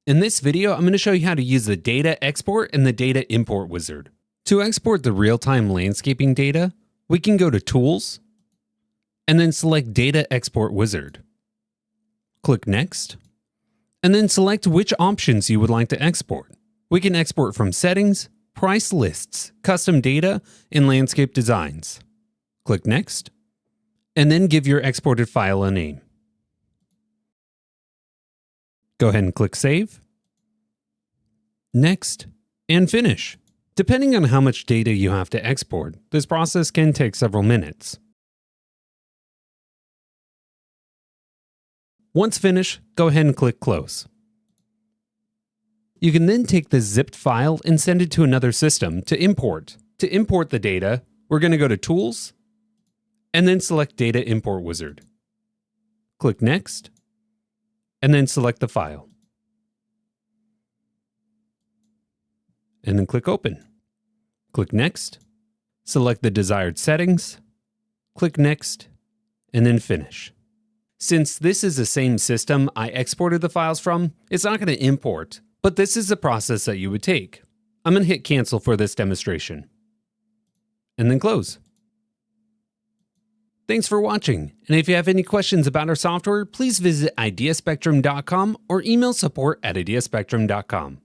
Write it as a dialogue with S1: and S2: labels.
S1: In this video, I'm going to show you how to use the data export and the data import wizard. To export the real-time landscaping data, we can go to Tools, and then select Data Export Wizard. Click Next, and then select which options you would like to export. We can export from Settings, Price Lists, Custom Data, and Landscape Designs. Click Next, and then give your exported file a name. Go ahead and click Save, Next, and Finish. Depending on how much data you have to export, this process can take several minutes. Once finished, go ahead and click Close. You can then take the zipped file and send it to another system to import. To import the data, we're going to go to Tools, and then select Data Import Wizard. Click Next, and then select the file. And then click Open. Click Next, select the desired settings, click Next, and then Finish. Since this is the same system I exported the files from, it's not going to import, but this is the process that you would take. I'm going to hit Cancel for this demonstration. And then close. Thanks for watching, and if you have any questions about our software, please visit ideaspectrum.com or email support@ideaspectrum.com.